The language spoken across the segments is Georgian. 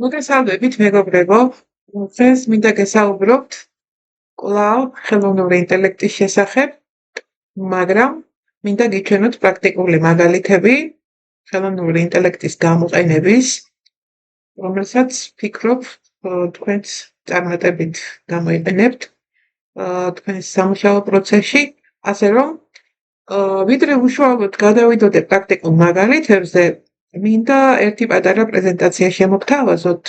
მოგესალმებით, მეგობრებო. დღეს მინდა გესაუბროთ კვლავ ხელოვნური ინტელექტის შესახებ, მაგრამ მინდა გიჩვენოთ პრაქტიკული მაგალითები ხელოვნური ინტელექტის გამოყენების, რომელსაც ვფიქრობ, თქვენს წარმატებით გამოიყენებთ თქვენს სამუშაო პროცესში, ასე რომ ვიდრე უშუალოდ გადავიდოდე პრაქტიკულ მაგალითებზე, მინდა ერთი პატარა პრეზენტაცია შემოგთავაზოთ,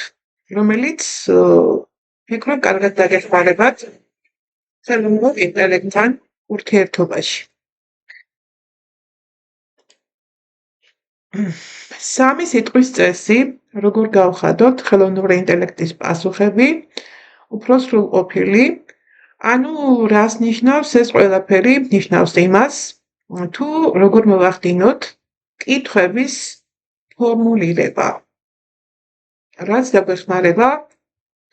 რომელიც ვფიქრობ კარგად დაგეხმარებათ ხელოვნურ ინტელექტთან ურთიერთობაში. სამი სიტყვის წესი, როგორ გავხადოთ ხელოვნური ინტელექტის პასუხები, უფრო სრულყოფილი, ანუ რას ნიშნავს ეს ყველაფერი, ნიშნავს იმას, თუ როგორ მოვახდინოთ კითხვების ფორმულირება, რაც დაგვეხმარება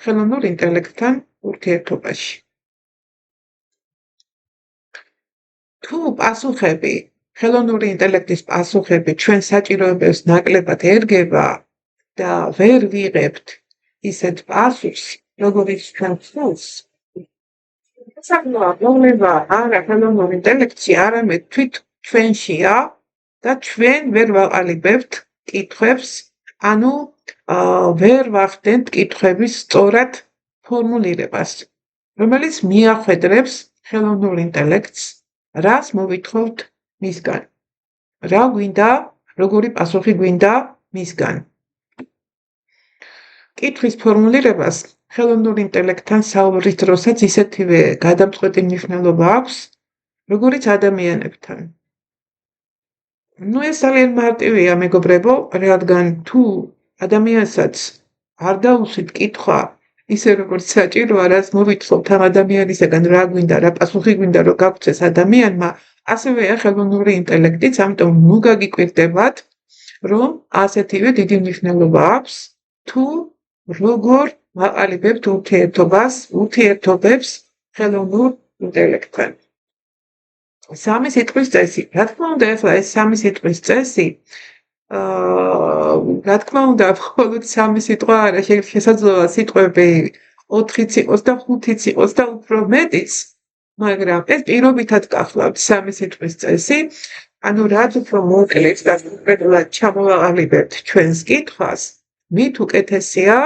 ხელოვნურ ინტელექტთან ურთიერთობაში. თუ პასუხები, ხელოვნური ინტელექტის პასუხები ჩვენ საჭიროებებს ნაკლებად ერგება და ვერ ვიღებთ ისეთ პასუხს, როგორიც ჩვენ ვსურს, საკმაოდ პრობლემა არა ხელოვნურ ინტელექტში, არამედ თვით ჩვენშია და ჩვენ ვერ ვაყალიბებთ კითხვებს, ანუ ვერ ვახდენთ კითხვების სწორად ფორმულირებას, რომელიც მიახვედრებს ხელოვნურ ინტელექტს, რას მოვითხოვთ მისგან, რა გვინდა, როგორი პასუხი გვინდა მისგან. კითხვის ფორმულირებას ხელოვნურ ინტელექტთან საუბრის დროსაც ისეთივე გადამწყვეტი მნიშვნელობა აქვს, როგორიც ადამიანებთან. ეს ძალიან მარტივია, მეგობრებო, რადგან თუ ადამიანსაც არ დაუსვით კითხვა, ისე როგორც საჭიროა, რაც მოვითხოვთ ამ ადამიანისაგან, რა გვინდა, რა პასუხი გვინდა, რომ გაგვცეს ადამიანმა, ასევეა ხელოვნური ინტელექტიც, ამიტომ ნუ გაგიკვირდებათ, რომ ასეთივე დიდი მნიშვნელობა აქვს, თუ როგორ ვაყალიბებთ ურთიერთობებს ხელოვნურ ინტელექტთან. სამი სიტყვის წესი. Რა თქმა უნდა, ახლა ეს სამი სიტყვის წესი, რა თქმა უნდა, მხოლოდ სამი სიტყვა არა, შესაძლოა სიტყვები 4-იც იყოს და 5-იც იყოს და უფრო მეტიც, მაგრამ ეს პირობითად გახლავთ სამი სიტყვის წესი, ანუ რაც უფრო მოკლედ და კონკრეტულად ჩამოვაყალიბებთ ჩვენს კითხვას, მით უკეთესია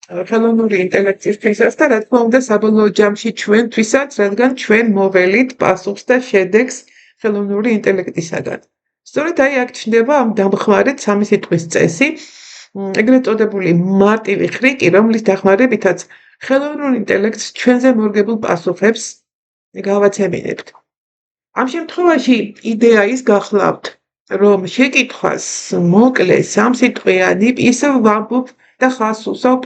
ხელოვნური ინტელექტისთვისაც და რა თქმა უნდა საბოლოო ჯამში ჩვენთვისაც, რადგან ჩვენ მოველით პასუხს და შედეგს ხელოვნური ინტელექტისაგან. სწორედ აქ ჩნდება ამ დამხმარედ სამი სიტყვის წესი, ეგრეთ წოდებული მარტივი ხრიკი, რომლის დახმარებითაც ხელოვნურ ინტელექტს ჩვენზე მორგებულ პასუხებს გავაცემინებთ. ამ შემთხვევაში იდეა ის გახლავთ, რომ შეკითხვას მოკლე სამსიტყვიანი ისევ ვამბობ და ხას უსვავ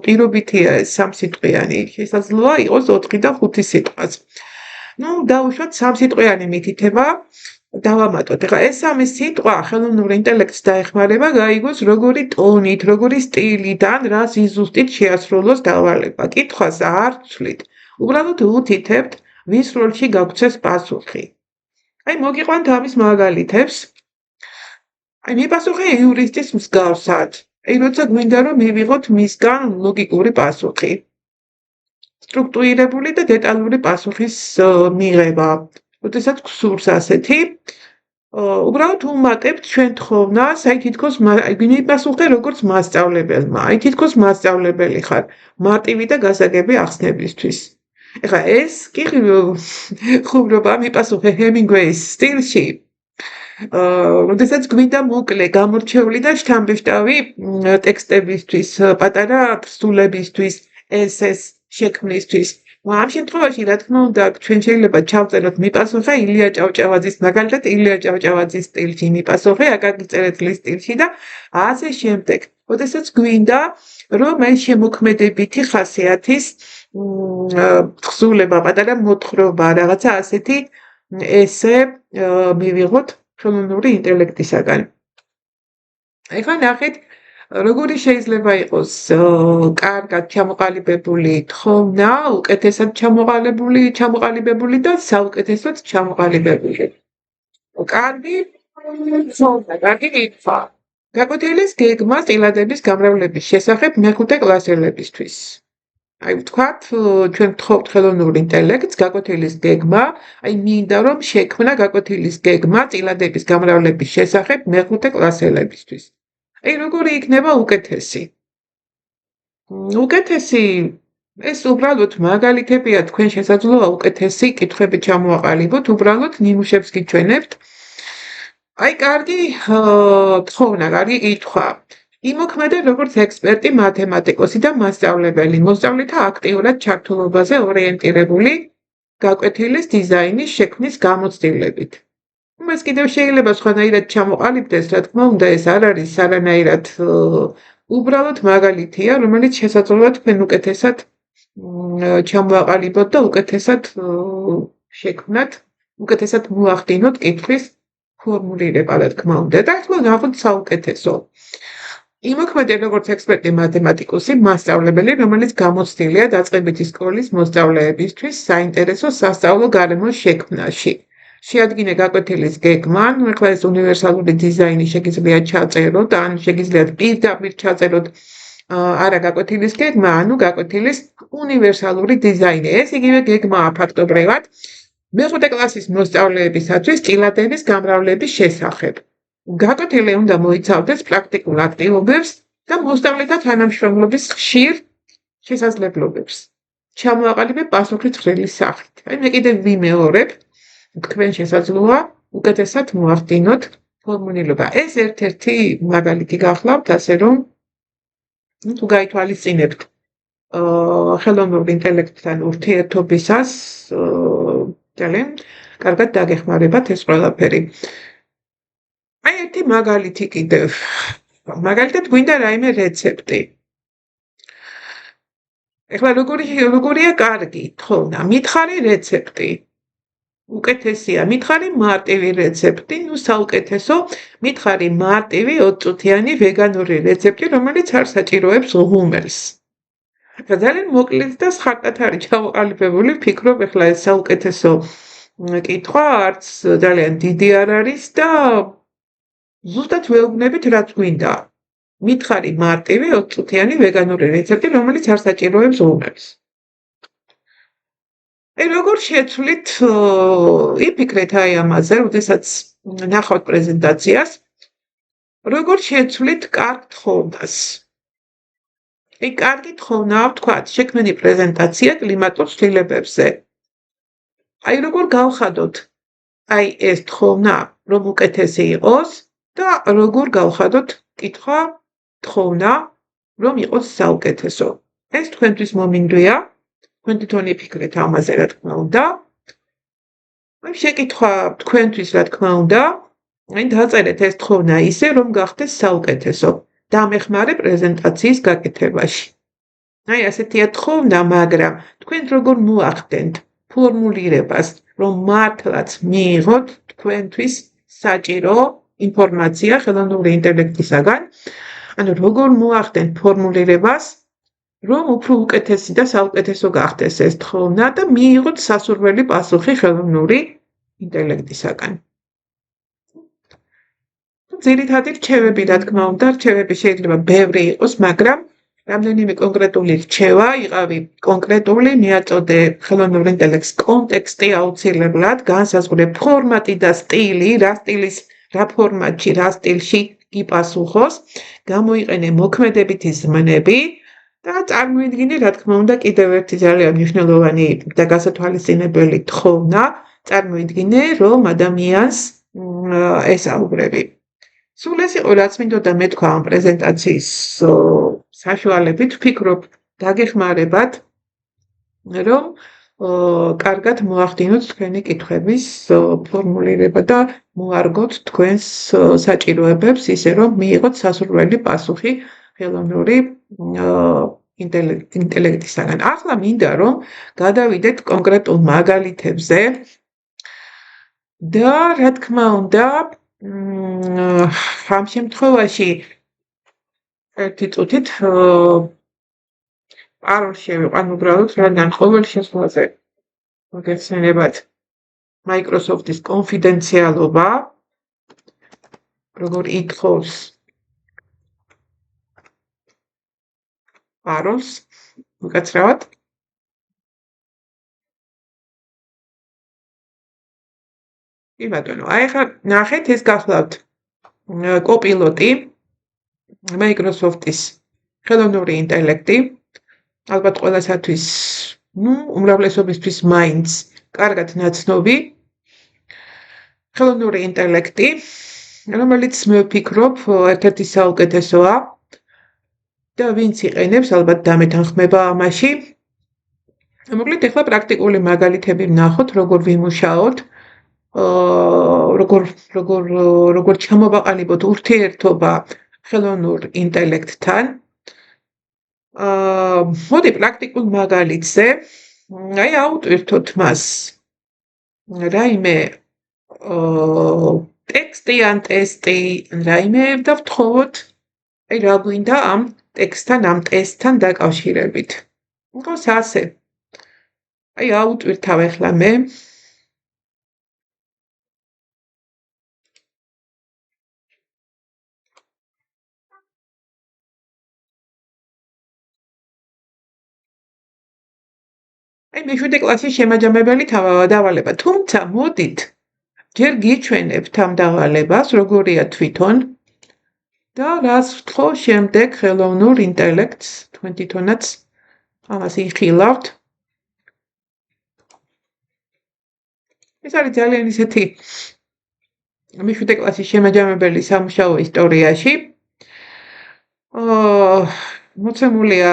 პირობითია ეს სამსიტყვიანი, შესაძლოა იყოს 4 და 5 სიტყვაც. დავუშვათ სამსიტყვიანი მითითება, დავამატოთ. ეხლა ეს სამი სიტყვა ხელოვნურ ინტელექტს დაეხმარება გაიგოს როგორი ტონით, როგორი სტილით, ან რა ზუსტით შეასრულოს დავალება. კითხვას არ ვცვლით. უბრალოდ უთითებთ, ვის როლში გაგვცეს პასუხი. მოგიყვანთ ამის მაგალითებს. მიპასუხე იურისტის მსგავსად. როცა გვინდა რომ მივიღოთ მისგან ლოგიკური პასუხი. სტრუქტურირებული და დეტალური პასუხის მიღება. როდესაც გსურს ასეთი, უბრალოდ უმატებთ ჩვენ თხოვნას, თითქოს მიპასუხე როგორც მასწავლებელმა, თითქოს მასწავლებელი ხარ, მარტივი და გასაგები ახსნებისთვის. ეხლა ეს კი ხუმრობა მიპასუხე ჰემინგვეის სტილში, როდესაც გვინდა მოკლე, გამორჩეული და შთამბეჭდავი ტექსტებისთვის, პატარა თხზულებისთვის, ესეს შექმნისთვის. ამ შემთხვევაში, რა თქმა უნდა, ჩვენ შეიძლება ჩავწეროთ მიპასუხე ილია ჭავჭავაძის, მაგალითად ილია ჭავჭავაძის სტილში მიპასუხე აკაკი წერეთლის სტილში და ასე შემდეგ. როდესაც გვინდა, რომ ეს შემოქმედებითი ხასიათის თხზულება, პატარა მოთხრობა, რაღაცა ასეთი ესე მივიღოთ ხელოვნური ინტელექტისაგან. ეხლა ნახეთ, როგორი შეიძლება იყოს კარგად ჩამოყალიბებული თხოვნა, უკეთესად ჩამოყალიბებული და საუკეთესოდ ჩამოყალიბებული. კარგი თხოვნა, კარგი კითხვა. გაკვეთილის გეგმა წილადების გამრავლების შესახებ მეხუთე კლასელებისთვის. აი ვთქვათ, ჩვენ ვთხოვთ ხელოვნურ ინტელექტს, გაკვეთილის გეგმა, აი მინდა რომ შექმნა გაკვეთილის გეგმა წილადების გამრავლების შესახებ მეხუთე კლასელებისთვის. აი როგორი იქნება უკეთესი? უკეთესი ეს უბრალოდ მაგალითებია თქვენ შესაძლოა უკეთესი კითხვები ჩამოაყალიბოთ, უბრალოდ ნიმუშებს გიჩვენებთ. აი კარგი თხოვნა, კარგი კითხვა. იმოქმედა როგორც ექსპერტი, მათემატიკოსი და მასწავლებელი, მოსწავლეთა აქტიურად ჩართულობაზე ორიენტირებული გაკვეთილის დიზაინის შექმნის გამოცდილებით. ეს კიდევ შეიძლება სხვანაირად ჩამოყალიბდეს, რა თქმა უნდა, ეს არ არის არანაირად უბრალოდ მაგალითია, რომელიც შესაძლოა თქვენ უკეთესად ჩამოაყალიბოთ და უკეთესად შექმნათ, უკეთესად მოახდინოთ კითხვის ფორმულირება, რა თქმა უნდა, და ახლა ნახოთ საუკეთესო. იმოქმედა როგორც ექსპერტი მათემატიკოსი, მასწავლებელი, რომელიც გამოცდილია დაწყებითი სკოლის მოსწავლეებისთვის საინტერესო სასწავლო გარემოს შექმნაში. შეადგინე გაკვეთილის გეგმა, ახლა ეს უნივერსალური დიზაინი შეგიძლიათ ჩაწეროთ, ან შეგიძლიათ პირდაპირ ჩაწეროთ არა გაკვეთილის გეგმა, ანუ გაკვეთილის უნივერსალური დიზაინი. ეს იგივე გეგმაა ფაქტობრივად მეხუთე კლასის მოსწავლეებისათვის წილადების გამრავლების შესახებ. გაკვეთილი უნდა მოიცავდეს პრაქტიკულ აქტივობებს და მოსწავლეთა თანამშრომლობის ხშირ შესაძლებლობებს. ჩამოაყალიბე პასუხი ცხრილის სახით. აი მე კიდევ ვიმეორებ, თქვენ შესაძლოა უკეთესად მოახდინოთ ფორმულირება. ეს ერთ-ერთი მაგალითი გახლავთ, ასე რომ თუ გაითვალისწინებთ ხელოვნურ ინტელექტთან ურთიერთობისას, ძალიან კარგად დაგეხმარებათ ეს ყველაფერი. აი ერთი მაგალითი კიდევ. მაგალითად გვინდა რაიმე რეცეპტი. ეხლა როგორია კარგი თხოვნა, მითხარი რეცეპტი. უკეთესია, მითხარი მარტივი რეცეპტი, ნუ საუკეთესო, მითხარი მარტივი 20 წუთიანი ვეგანური რეცეპტი, რომელიც არ საჭიროებს ღუმელს. ძალიან მოკლედ და სხარტად არის ჩამოყალიბებული, ვფიქრობ, ეხლა ეს საუკეთესო კითხვა არც ძალიან დიდი არ არის და ზუსტად ვეუბნებით რაც გვინდა. მითხარი მარტივი 20 წუთიანი ვეგანური რეცეპტი, რომელიც არ საჭიროებს ღუმელს. აი როგორ შეცვლით იფიქრეთ აი ამაზე, როდესაც ნახავთ პრეზენტაციას, როგორ შეცვლით კარგ თხოვნას. აი კარგი თხოვნა ვთქვათ, შექმნილი პრეზენტაცია კლიმატურ ცვლილებებზე. აი როგორ გავხადოთ აი ეს თხოვნა, რომ უკეთესი იყოს და როგორ გავხადოთ კითხვა თხოვნა, რომ იყოს საუკეთესო. ეს თქვენთვის მომინდვია. თქვენ თვითონ იფიქრეთ ამაზე, რა თქმა უნდა. აი შეკითხვა თქვენთვის, რა თქმა უნდა, აი დაწერეთ ეს თხოვნა ისე, რომ გახდეს საუკეთესო. დამეხმარე პრეზენტაციის გაკეთებაში. აი ასეთია თხოვნა, მაგრამ თქვენ როგორ მოახდენთ ფორმულირებას, რომ მართლაც მიიღოთ თქვენთვის საჭირო ინფორმაცია ხელოვნური ინტელექტისაგან, ანუ როგორ მოახდენთ ფორმულირებას, რომ უფრო უკეთესი და საუკეთესო გახდეს ეს თხოვნა და მიიღოთ სასურველი პასუხი ხელოვნური ინტელექტისაგან. ძირითადი რჩევები, რა თქმა უნდა, რჩევები შეიძლება ბევრი იყოს, მაგრამ რამდენიმე კონკრეტული რჩევა, იყავი კონკრეტული, მიაწოდე ხელოვნურ ინტელექტს კონტექსტი აუცილებლად, განსაზღვრე ფორმატი და სტილი, რა ფორმატში, რა სტილში გიპასუხოს, გამოიყენე მოქმედებითი ზმნები და წარმოიდგინე, რა თქმა უნდა, კიდევ ერთი ძალიან მნიშვნელოვანი და გასათვალისწინებელი თხოვნა, წარმოიდგინე, რომ ადამიანს ესაუბრები. სულ ეს იყო, რაც მინდოდა მეთქვა ამ პრეზენტაციის საშუალებით, ვფიქრობ, დაგეხმარებათ, რომ კარგად მოახდინოთ თქვენი კითხვების ფორმულირება და მოარგოთ თქვენს საჭიროებებს, ისე რომ მიიღოთ სასურველი პასუხი ხელოვნური ინტელექტისაგან. ახლა მინდა რომ გადავიდეთ კონკრეტულ მაგალითებზე და რა თქმა უნდა, ამ შემთხვევაში ერთი წუთით პაროლში ვიყან უბრალოდ, რადგან ყოველ შესვლაზე მოგეხსენებათ Microsoft-ის კონფიდენციალობა, როგორ ითხოვს პაროლს უკაცრავად. კი ბატონო, აი ახლა ნახეთ ეს გახლავთ კოპილოტი Microsoft-ის ხელოვნური ინტელექტი. ალბათ ყველასათვის, უმრავლესობისთვის მაინც კარგად ნაცნობი ხელოვნური ინტელექტი, რომელიც მე ვფიქრობ, ერთ-ერთი საუკეთესოა და ვინც იყენებს, ალბათ დამეთანხმება ამაში. მოკლედ, ახლა პრაქტიკული მაგალითები ვნახოთ, როგორ ვიმუშაოთ, როგორ ჩამოვაყალიბოთ ურთიერთობა ხელოვნურ ინტელექტთან. მოდი პრაქტიკულ მაგალითზე, აი ავტვირთოთ მას რაიმე ტექსტი ან ტესტი, რაიმე და ვთხოვოთ, აი რა გვინდა ამ ტექსტთან, ამ ტესტთან დაკავშირებით. მგონს ასე. აი ავტვირთავ ახლა მე. აი მე-7 კლასის შემაჯამებელი დავალება, თუმცა მოდით ჯერ გიჩვენებთ ამ დავალებას, როგორია თვითონ და რას ვთხოვ შემდეგ ხელოვნურ ინტელექტს, თქვენ თვითონაც ამას იხილავთ. ეს არის ძალიან ისეთი მე-7 კლასის შემაჯამებელი სამუშაო ისტორიაში. მოცემულია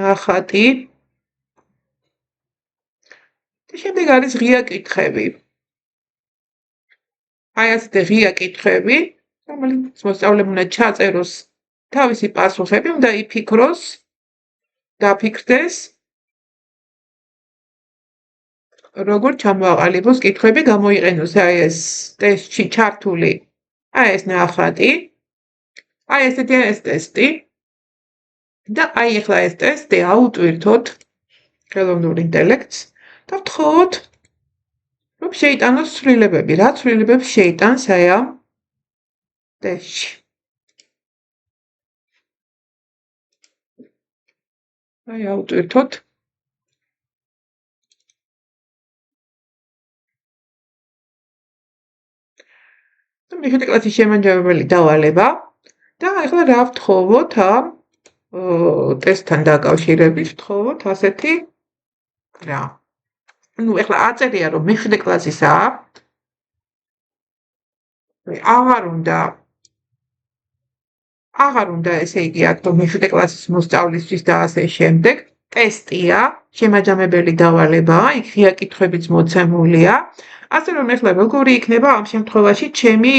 ნახატი. შემდეგ არის ღია კითხები. აი ასეთი ღია კითხები, რომელიც მოსწავლემ უნდა ჩაწეროს თავისი პასუხები, უნდა იფიქროს, დაფიქრდეს, როგორ ჩამოაყალიბოს კითხვები, გამოიყენოს აი ეს ტესტში ჩართული, აი ეს ნახატი, აი ესეთია ეს ტესტი და აი ახლა ეს ტესტი აუტვირთოთ ხელოვნურ ინტელექტს და ვთხოვოთ, რომ შეიტანოს ცვლილებები, რა ცვლილებებს შეიტანს აი ამ ტესტში. აი აუტვირთოთ. მე-7 კლასის შემაჯამებელი დავალება და ახლა რა ვთხოვოთ ამ ტესტთან დაკავშირებით, ვთხოვოთ ასეთი რა. ახლა აწერია, რომ მე-7 კლასისაა. აღარ უნდა ესე იგი აქ რომ მე-7 კლასის მოსწავლისთვის და ასე შემდეგ. ტესტია, შემაჯამებელი დავალებაა, იქ ღია კითხვებიც მოცემულია. ასე რომ ახლა როგორი იქნება ამ შემთხვევაში ჩემი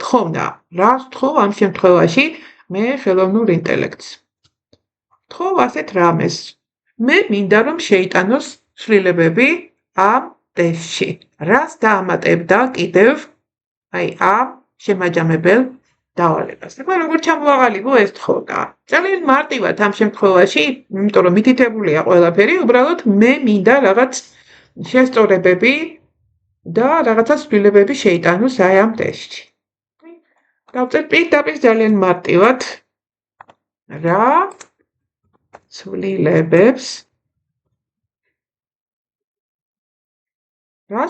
თხოვნა? რას ვთხოვ ამ შემთხვევაში მე ხელოვნურ ინტელექტს? ვთხოვ ასეთ რამეს. მე მინდა რომ შეიტანოს ცვლილებები ამ ტესტში. რას დაამატებდა კიდევ აი ამ შემაჯამებელ დავალებას. ახლა როგორ ჩამოვაყალიბო ეს თხოვნა? ძალიან მარტივად ამ შემთხვევაში, იმიტომ რომ მითითებულია ყველაფერი, უბრალოდ მე მინდა რაღაც შესწორებები და რაღაცა ცვლილებები შეიტანოს აი ამ ტესტში. დავწერ პირდაპირ ძალიან მარტივად რა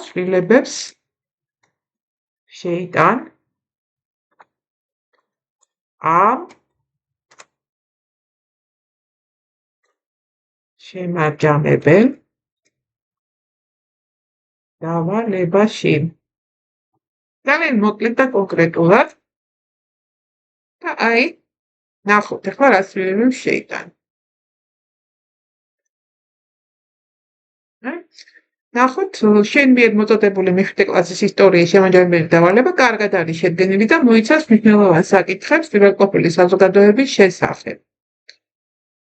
ცვლილებებს შეიტან ამ შემაჯამებელ დავალებაში. ძალიან მოკლედ და კონკრეტულად და აი ნახოთ ახლა რა ცვლილებებს შეიტან. ნახოთ, შენ მიერ მოწოდებული მე-7 კლასის ისტორიის შემაჯამებელი დავალება კარგად არის შედგენილი და მოიცავს მნიშვნელოვან საკითხებს პირველყოფილი საზოგადოების შესახებ.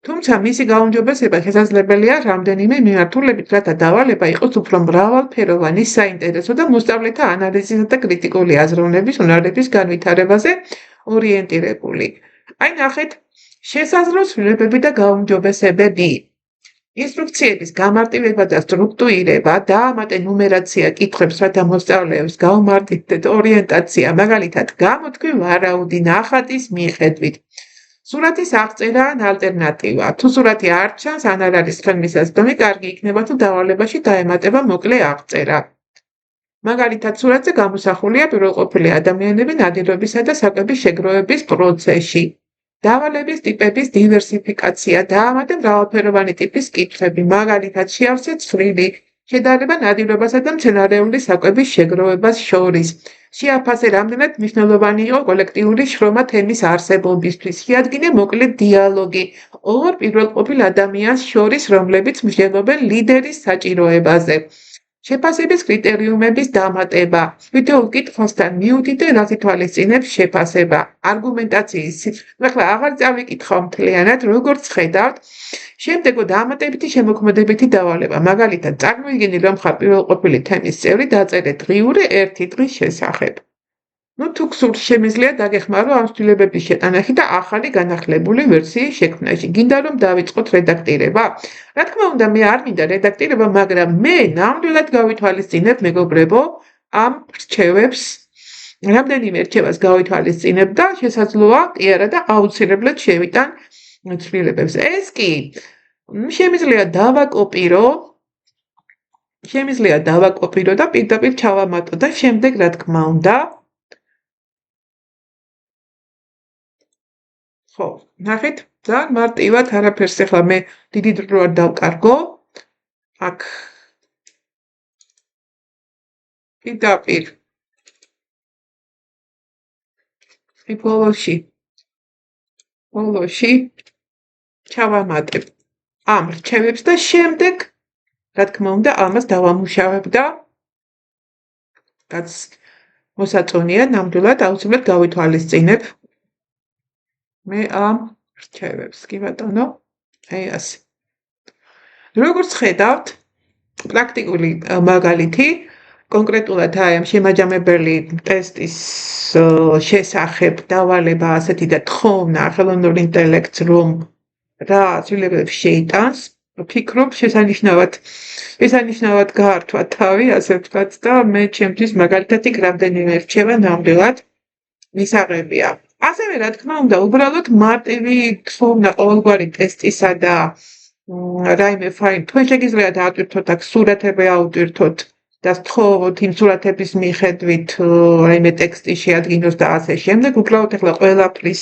თუმცა მისი გაუმჯობესება შესაძლებელია რამდენიმე მიმართულებით, რათა დავალება იყოს უფრო მრავალფეროვანი, საინტერესო და მოსწავლეთა ანალიზისა და კრიტიკული აზროვნების უნარების განვითარებაზე ორიენტირებული. აი ნახეთ, შესაძლო ცვლილებები და გაუმჯობესებები. ინსტრუქციების გამარტივება და სტრუქტურირება, დაამატე ნუმერაცია კითხვებს, რათა მოსწავლეებს გაუმარტივდეთ ორიენტაცია, მაგალითად, გამოთქვი ვარაუდი ნახატის მიხედვით. სურათის აღწერა ან ალტერნატივა. თუ სურათი არ ჩანს, ან არ არის ხელმისაწვდომი, კარგი იქნება თუ დავალებაში დაემატება მოკლე აღწერა. მაგალითად, სურათზე გამოსახულია პირველყოფილი ადამიანები ნადირობისა და საკვების შეგროვების პროცესში. დავალების ტიპების დივერსიფიკაცია, დაამატე მრავალფეროვანი ტიპის კითხვები, მაგალითად, შეავსე ცხრილი, შედარება ნადირობასა და მცენარეული საკვების შეგროვებას შორის. შეაფასე რამდენად მნიშვნელოვანი იყო კოლექტიური შრომა თემის არსებობისთვის. შეადგინე მოკლე დიალოგი ორ პირველყოფილ ადამიანს შორის, რომლებიც მსჯელობენ ლიდერის საჭიროებაზე. შეფასების კრიტერიუმების დამატება. თითოეულ კითხვასთან მიუთითე, რაც ითვალისწინებს შეფასება. არგუმენტაციის. ახლა აღარ წავიკითხავ მთლიანად, როგორც ხედავთ, შემდეგო დამატებითი შემოქმედებითი დავალება. მაგალითად, წარმოიდგინე, რომ ხარ პირველყოფილი თემის წევრი, დაწერე დღიური ერთი დღის შესახებ. თუ გსურთ, შემიძლია დაგეხმარო ამ ცვლილებების შეტანაში და ახალი განახლებული ვერსიის შექმნაში. გინდა რომ დავიწყოთ რედაქტირება? რა თქმა უნდა, მე არ მინდა რედაქტირება, მაგრამ მე ნამდვილად გავითვალისწინებ, მეგობრებო, ამ რჩევებს. რამდენიმე რჩევას გავითვალისწინებ და შესაძლოა, კი არა და აუცილებლად შევიტან ცვლილებებს. ეს კი შემიძლია დავაკოპირო და პირდაპირ ჩავამატო და შემდეგ, რა თქმა უნდა, ხო, ნახეთ, ძალიან მარტივად არაფერს ახლა მე დიდი დრო არ დავკარგო. აქ პირდაპირ ბოლოში ჩავამატებ ამ რჩევებს და შემდეგ, რა თქმა უნდა, ამას დავამუშავებ და რაც მოსაწონია, ნამდვილად აუცილებლად გავითვალისწინებ მე ამ რჩევებს. კი ბატონო, აი ასე. როგორც ხედავთ, პრაქტიკული მაგალითი, კონკრეტულად აი ამ შემაჯამებელი ტესტის შესახებ დავალება ასეთი და თხოვნა ხელოვნურ ინტელექტს, რომ რა ცვლილებებს შეიტანს, ვფიქრობ, შესანიშნავად გაართვა თავი, ასე ვთქვათ, და მე ჩემთვის მაგალითად იქ რამდენიმე რჩევა ნამდვილად მისაღებია. ასევე, რა თქმა უნდა, უბრალოდ მარტივი თხოვნა ყოველგვარი ტესტისა და რაიმე ფაილი, თქვენ შეგიძლიათ აატვირთოთ აქ სურათები აუტვირთოთ და სთხოვოთ იმ სურათების მიხედვით რაიმე ტექსტი შეადგინოს და ასე შემდეგ. უბრალოდ ახლა ყველაფრის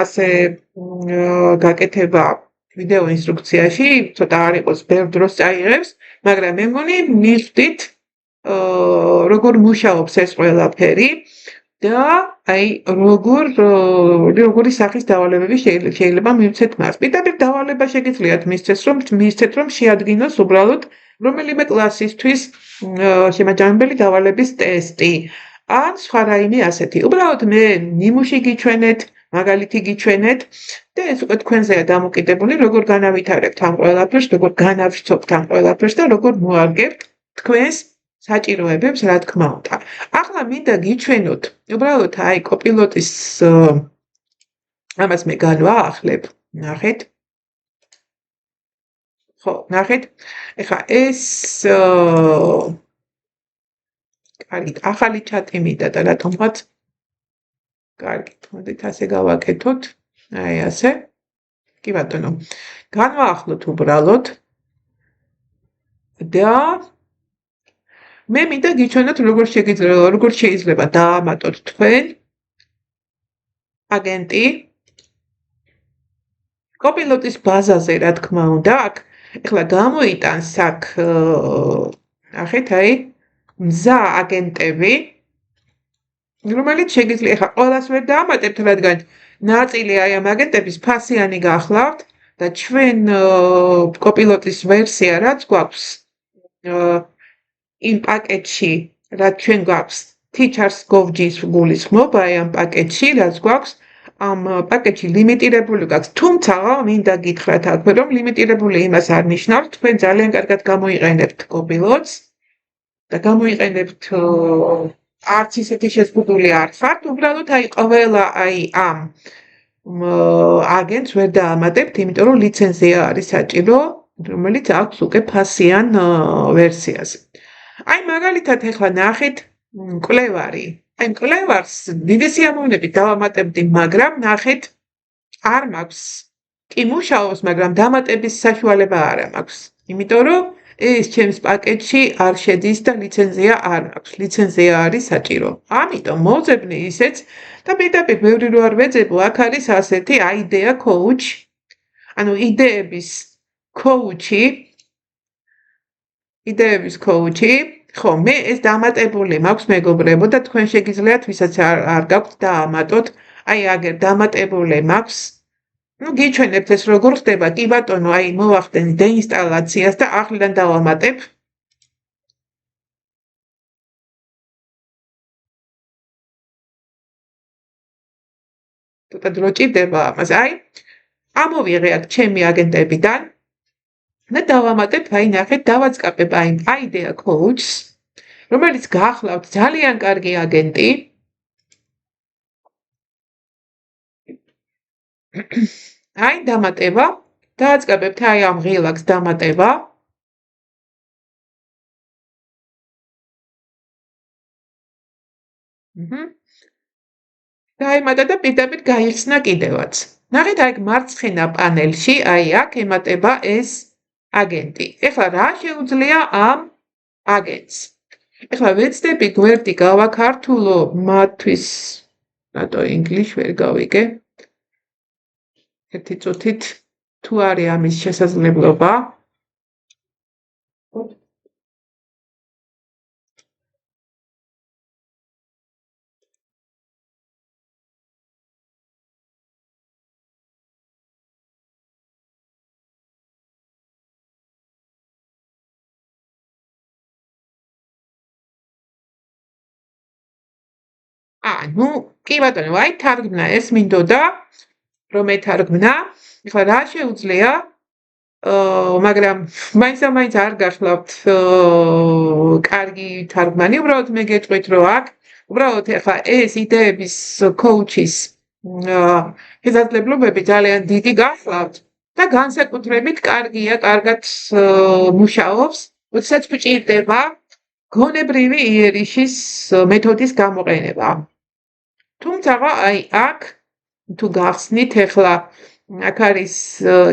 ასე გაკეთება ვიდეო ინსტრუქციაში ცოტა არ იყოს, ბევრ დროს წაიღებს, მაგრამ მე მგონი მივხვდით როგორ მუშაობს ეს ყველაფერი და აი როგორი სახის დავალებები შეიძლება მივცეთ მას. პირდაპირ დავალება შეგიძლიათ მისცეთ, რომ შეადგინოს უბრალოდ რომელიმე კლასისთვის შემაჯამებელი დავალების ტესტი. ან სხვა რაიმე ასეთი. უბრალოდ მე ნიმუში გიჩვენეთ, მაგალითი გიჩვენეთ და ეს უკვე თქვენზეა დამოკიდებული, როგორ განავითარებთ ამ ყველაფერს, როგორ განავრცობთ ამ ყველაფერს და როგორ მოარგებთ თქვენს საჭიროებებს, რა თქმა უნდა. ახლა მინდა გიჩვენოთ, უბრალოდ აი კოპილოტის ამას მე განვაახლებ, ნახეთ. ხო, ნახეთ. ეხლა ეს კარგი, ახალი ჩატი მინდა და რატომღაც კარგით, მოდით ასე გავაკეთოთ. აი ასე. კი ბატონო. განვაახლოთ უბრალოდ და მე მინდა გიჩვენოთ როგორ შეიძლება დაამატოთ თქვენ აგენტი კოპილოტის ბაზაზე, რა თქმა უნდა, აქ ეხლა გამოიტანს აქ ნახეთ, აი მზა აგენტები, რომელიც შეგიძლია ეხლა ყველას ვერ დაამატებთ, რადგან ნაწილი აი ამ აგენტების ფასიანი გახლავთ და ჩვენ კოპილოტის ვერსია რაც გვაქვს იმ პაკეტში, რაც ჩვენ გვაქვს teachers.gov-ის გულისხმობა აი ამ პაკეტში, რაც გვაქვს ამ პაკეტში ლიმიტირებული გვაქვს, თუმცა მინდა გითხრათ აქვე, რომ ლიმიტირებული იმას არ ნიშნავს, თქვენ ძალიან კარგად გამოიყენებთ კოპილოტს და გამოიყენებთ არც ისეთი შეზღუდული არ ხართ, უბრალოდ აი ყველა აი ამ აგენტს ვერ დაამატებთ, იმიტომ რომ ლიცენზია არის საჭირო, რომელიც აქვს უკვე ფასიან ვერსიაზე. აი მაგალითად ეხლა ნახეთ მკვლევარი. აი მკვლევარს დიდი სიამოვნებით დავამატებდი, მაგრამ ნახეთ არ მაქვს კი მუშაობს, მაგრამ დამატების საშუალება არ მაქვს. იმიტომ რომ ეს ჩემს პაკეტში არ შედის და ლიცენზია არ მაქვს. ლიცენზია არის საჭირო. ამიტომ მოვძებნი ისეც და პირდაპირ ბევრი რო არ ვეძებო, აქ არის ასეთი idea coach. ანუ იდეების coach-ი, ხო, მე ეს დამატებული მაქვს მეგობრებო და თქვენ შეგიძლიათ ვისაც არ გაქვთ დაამატოთ. აი აგერ დამატებული მაქვს. Ну, გიჩვენებთ ეს როგორ ხდება, კი ბატონო, აი მოვახდენთ დეინსტალაციას და ახლიდან დავამატებ. ცოტა დრო ჭირდება ამას. აი, ამოვიღე აქ ჩემი აგენტებიდან და დავამატებ, აი ნახეთ, დავაწყაპებ აი idea coach-ს, რომელიც გახლავთ ძალიან კარგი აგენტი. აი დამატება, დააწყებებთ აი ამ ღილაკს დამატება. დაემატა და პირდაპირ გაიხსნა კიდევაც. ნახეთ აი მარცხენა პანელში, აი აქ ემატება ეს აგენტი. ეხლა რა შეუძლია ამ აგენტს? ეხლა ვეცდები გვერდი გავაქართულო მათთვის, რატო ინგლისში ვერ გავიგე? ერთი წუთით თუ არის ამის შესაძლებლობა. ну, კი ბატონო, აი თარგმნა ეს მინდოდა, რომ ეთარგმნა. ეხლა რა შეუძლია? მაგრამ მაინც არ გახლავთ კარგი თარგმანი, უბრალოდ მე გეტყვით, რომ აქ უბრალოდ ეხლა ეს იდეების coach-ის შესაძლებლობები ძალიან დიდი გახლავთ და განსაკუთრებით კარგია, კარგად მუშაობს, როდესაც გვჭირდება გონებრივი იერიშის მეთოდის გამოყენება. თუმცა აი აქ თუ გახსნით ეხლა აქ არის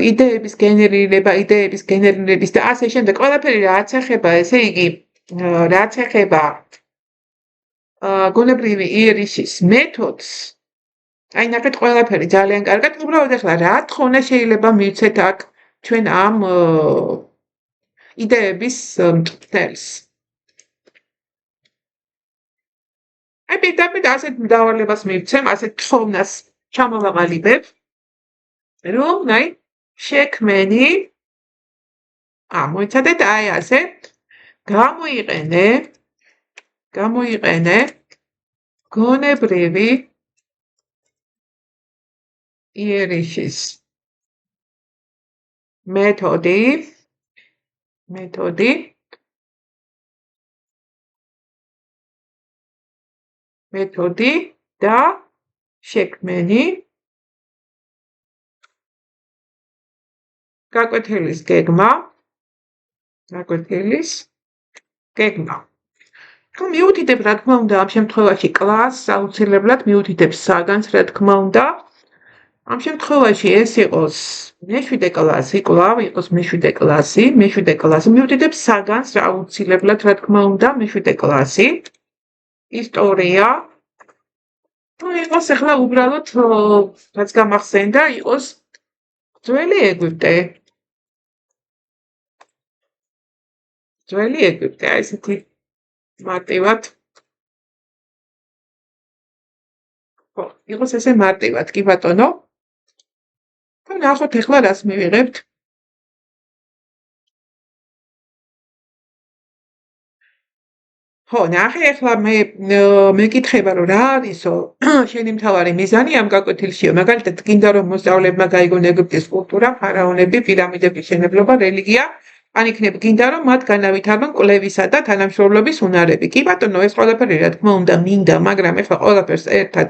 იდეების გენერირების და ასე შემდეგ ყველაფერი რაც ეხება, ესე იგი რაც ეხება გონებრივი იერიშის მეთოდს, აი ნახეთ ყველაფერი ძალიან კარგად, უბრალოდ ეხლა რა თხოვნა შეიძლება მივცეთ აქ ჩვენ ამ იდეების მწვრთნელს. აი პირდაპირ ასეთ დავალებას მივცემ, ასეთ თხოვნას ჩამოვაყალიბებ, რომ აი შექმენი მოიცადეთ აი ასე გამოიყენე გონებრივი იერიშის მეთოდი და შექმენი გაკვეთილის გეგმა. თუ მიუთითებ, რა თქმა უნდა, ამ შემთხვევაში კლასს აუცილებლად მიუთითებ საგანს, რა თქმა უნდა. ამ შემთხვევაში ეს იყოს მე-7 კლასი, კვლავ იყოს მე-7 კლასი, მიუთითებ საგანს აუცილებლად, რა თქმა უნდა, მე-7 კლასი. ისტორია. თუ იყოს ახლა უბრალოდ რაც გამახსენდა, იყოს ძველი ეგვიპტე. აი ესეთი მარტივად. ხო, იყოს ესე მარტივად, კი ბატონო. და ნახოთ ახლა რას მივიღებთ. ხო, ნახე ახლა მე მეკითხება, რომ რა არისო შენი მთავარი მიზანი ამ გაკვეთილშიო. მაგალითად, გინდა რომ მოსწავლეებმა გაიგონ ეგვიპტის კულტურა, ფარაონები, პირამიდების მშენებლობა, რელიგია, ან იქნებ გინდა რომ მათ განავითარონ კვლევისა და თანამშრომლობის უნარები. კი ბატონო, ეს ყველაფერი რა თქმა უნდა მინდა, მაგრამ ახლა ყველაფერს ერთად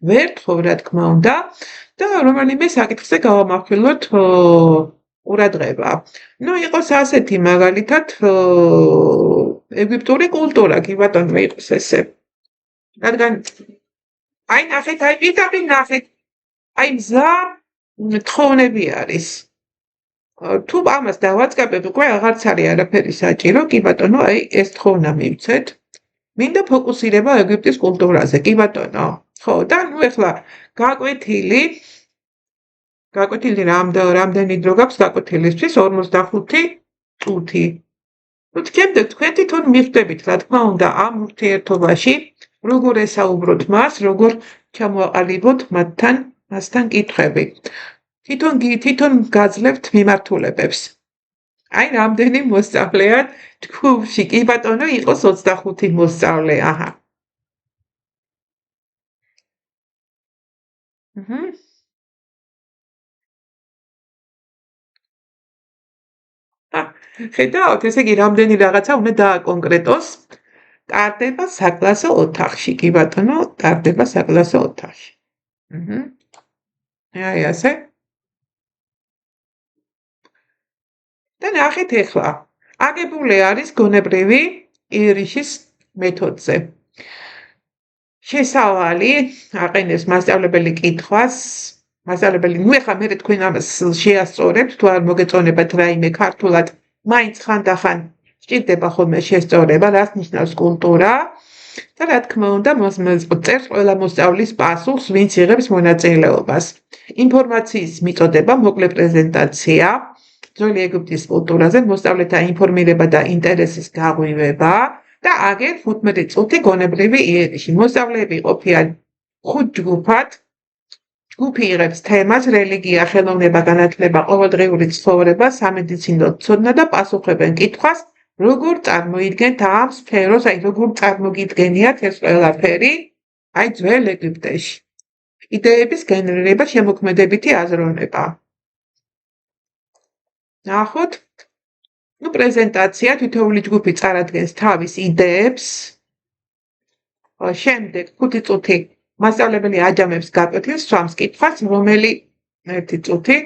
ვერ თხოვ, რა თქმა უნდა, და რომელიმე საკითხზე გავამახვილოთ ყურადღება. ну, იყოს ასეთი მაგალითად ეგვიპტური კულტურა, კი ბატონო, იყოს ესე. რადგან აი ნახეთ, აი პირდაპირ ნახეთ. აი მზა თხოვნები არის. თუ ამას დავაწყებებ, უკვე აღარც არის არაფერი საჭირო, კი ბატონო, აი ეს თხოვნა მივცეთ. მინდა ფოკუსირება ეგვიპტის კულტურაზე, კი ბატონო. ხო, და ნუ ეხლა გაკვეთილი რამდენი დრო გაქვს გაკვეთილისთვის? 45 წუთი. ნუ შემდეგ თქვენ თვითონ მიხვდებით, რა თქმა უნდა, ამ ურთიერთობაში, როგორ ესაუბროთ მას, როგორ ჩამოაყალიბოთ მასთან კითხვები. თვითონ გაძლევთ მიმართულებებს. აი, რამდენი მოსწავლეა ჯგუფში? კი ბატონო, იყოს 25 მოსწავლე, აჰა. ხედავთ, ესე იგი, რამდენი რაღაცა უნდა დააკონკრეტოს. ტარდება საკლასო ოთახში, კი ბატონო, ტარდება საკლასო ოთახში. აი, ასე. და ნახეთ ეხლა, აგებული არის გონებრივი იერიშის მეთოდზე. შესავალი აყენებს მასწავლებელი კითხვას, ნუ ეხლა მე თქვენ ამას შეასწორებთ, თუ არ მოგეწონებათ რაიმე ქართულად, მაინც ხანდახან სჭირდება ხოლმე შესწორება, რას ნიშნავს კულტურა და რა თქმა უნდა წერს ყველა მოსწავლის პასუხს, ვინც იღებს მონაწილეობას. ინფორმაციის მიწოდება მოკლე პრეზენტაცია, ძველი ეგვიპტის კულტურაზე მოსწავლეთა ინფორმირება და ინტერესის გაღვივება და აგერ 15 წუთი გონებრივი იერიში. მოსწავლეები იყოფიან 5 ჯგუფად. ჯგუფი იღებს თემას, რელიგია, ხელოვნება, განათლება, ყოველდღიური ცხოვრება, სამედიცინო ცოდნა და პასუხებენ კითხვას, როგორ წარმოიდგენთ ამ სფეროს, აი როგორ წარმოგიდგენიათ ეს ყველაფერი, აი ძველ ეგვიპტეში. იდეების გენერირება, შემოქმედებითი აზროვნება. ნახოთ, ნუ პრეზენტაცია, თითოეული ჯგუფი წარადგენს თავის იდეებს. შემდეგ 5 წუთი მასწავლებელი აჯამებს გაკვეთილს, სვამს კითხვას, ერთი წუთი,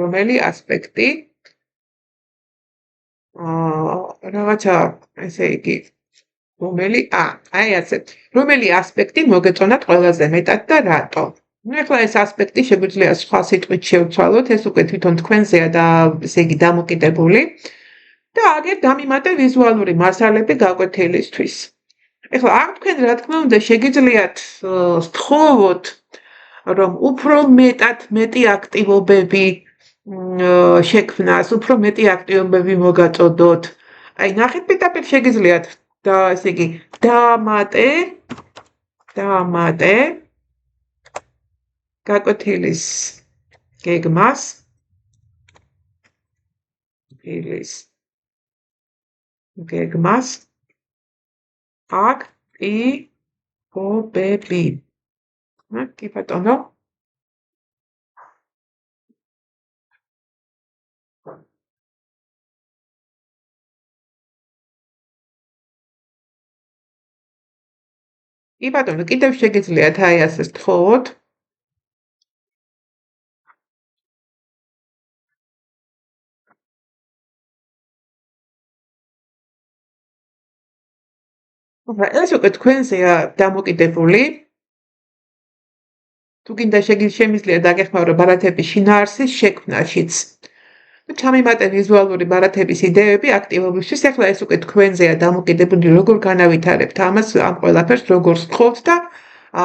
რომელი ასპექტი, რაღაცა, ესე იგი, რომელი ასპექტი მოგეწონათ ყველაზე მეტად და რატო? ნუ ეხლა ეს ასპექტი შეგვიძლია სხვა სიტყვით შევცვალოთ, ეს უკვე თვითონ თქვენზეა და ესე იგი დამოკიდებული და აგერ დამიმატე ვიზუალური მასალები გაკვეთილისთვის. ეხლა აქ თქვენ რა თქმა უნდა შეგიძლიათ სთხოვოთ, რომ უფრო მეტი აქტივობები შექმნას, უფრო მეტი აქტივობები მოგაწოდოთ. აი, ნახეთ პირდაპირ შეგიძლიათ და ესე იგი დაამატე გაკვეთილის გეგმას, აქტივობები. კი ბატონო. კი ბატონო, კიდევ შეგიძლიათ აი ასე სთხოვოთ. ეს უკვე თქვენზეა დამოკიდებული. თუ გინდა შემიძლია დაგეხმარო ბარათების შინაარსის შექმნაშიც. ჩამიმატე ვიზუალური ბარათების იდეები აქტივობისთვის, ახლა ეს უკვე თქვენზეა დამოკიდებული, როგორ განავითარებთ ამას, ამ ყველაფერს როგორ სთხოვთ და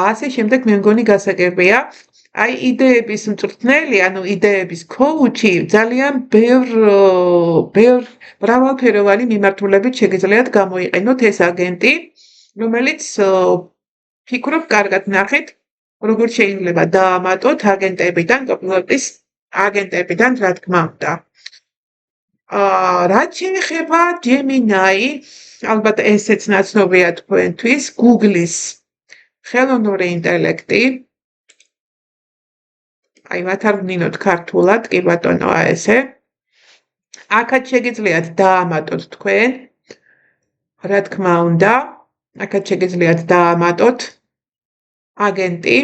ასე შემდეგ მე მგონი გასაგებია. აი იდეების მწვრთნელი, ანუ იდეების ქოუჩი ძალიან მრავალფეროვანი მიმართულებით შეგიძლიათ გამოიყენოთ ეს აგენტი, რომელიც ფიქრობ კარგად ნახეთ, როგორ შეიძლება დაამატოთ აგენტებიდან, კოპილოტის აგენტებიდან, რა თქმა უნდა. რაც შეეხება Gemini, ალბათ ესეც ნაცნობია თქვენთვის, Google-ის ხელოვნური ინტელექტი. აი, მათ არ ვნინოთ ქართულად, კი ბატონო, ესე. აქაც შეგიძლიათ დაამატოთ თქვენ, რა თქმა უნდა, აქაც შეგიძლიათ დაამატოთ აგენტი.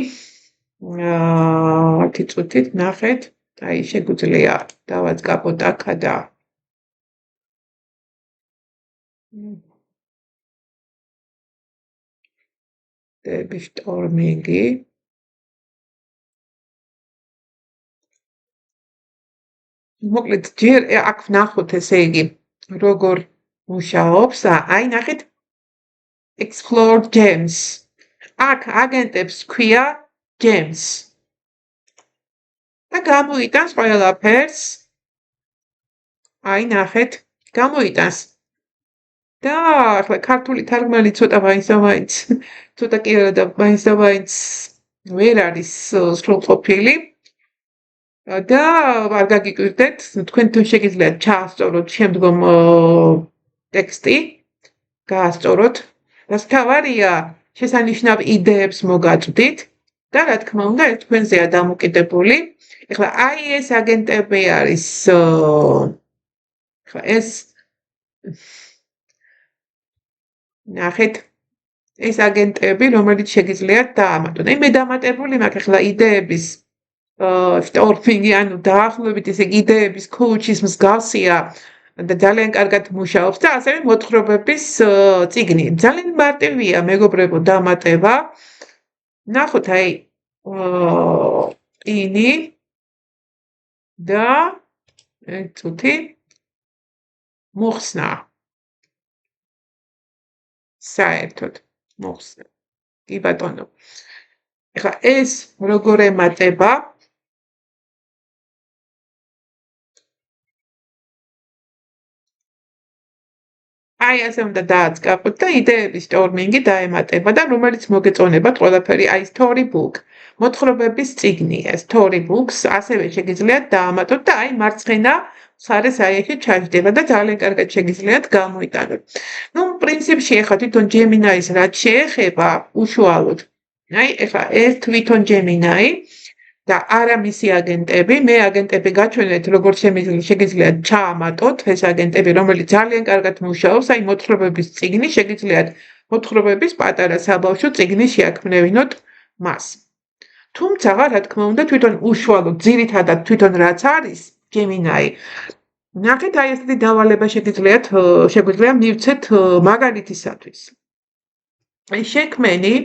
10 წუთით ნახეთ, აი შეგვიძლია დავაწყაპოთ აქა და შტორმინგი. მოკლედ ჯერ აქ ვნახოთ ესე იგი როგორ მუშაობს. აი ნახეთ explore gems. აქ აგენტებს ქვია gems. და გამოიტანს ყველაფერს. აი ნახეთ, გამოიტანს. და ახლა ქართული თარგმანი ცოტა მაინც ცოტა კი არა და მაინც ვერ არის სრულყოფილი. და არ გაგიკვირდეთ, თქვენ თუ შეგიძლიათ ჩაასწოროთ შემდგომ ტექსტი, გაასწოროთ. რაც თავარია, შესანიშნავ იდეებს მოგაწვდით და რა თქმა უნდა, ეს თქვენზეა დამოკიდებული. ეხლა აი ეს აგენტები არის ეხლა ეს ნახეთ ეს აგენტები, რომელიც შეგიძლიათ დაამატოთ. მე დამატებული მაქვს ეხლა იდეების სტორმინგი, ანუ დაახლოებით ესე იდეების coach-ის მსგავსია და ძალიან კარგად მუშაობს და ასევე მოთხრობების წიგნი. ძალიან მარტივია, მეგობრებო, დამატება. ნახოთ აი ინი და წუთი მოხსნა. საერთოდ მოხსნა. კი ბატონო. ეხლა ეს როგორ ემატება? აი ასე უნდა დააწყაპოთ და იდეების სტორმინგი დაემატება და რომელიც მოგეწონებათ ყველაფერი აი storybook. მოთხრობების წიგნი ეს storybooks ასევე შეგიძლიათ დაამატოთ და აი მარცხენა მხარეს აი ეს ჩაჯდება და ძალიან კარგად შეგიძლიათ გამოიტანოთ. ნუ პრინციპში ეხლა თვითონ Gemini-ის რაც შეეხება უშუალოდ. აი ეხლა ეს თვითონ Gemini და არა მისი აგენტები, მე აგენტები გაჩვენეთ, როგორც შეგიძლიათ ჩაამატოთ ეს აგენტები, რომელიც ძალიან კარგად მუშაობს, აი მოთხრობების წიგნი, შეგიძლიათ მოთხრობების პატარა საბავშვო წიგნი შეაქმნევინოთ მას. თუმცა, რა თქმა უნდა, თვითონ უშუალოდ ძირითადად თვითონ რაც არის Gemini. ნახეთ, აი ესეთი დავალება შეგვიძლია მივცეთ მაგალითისათვის. აი შექმენი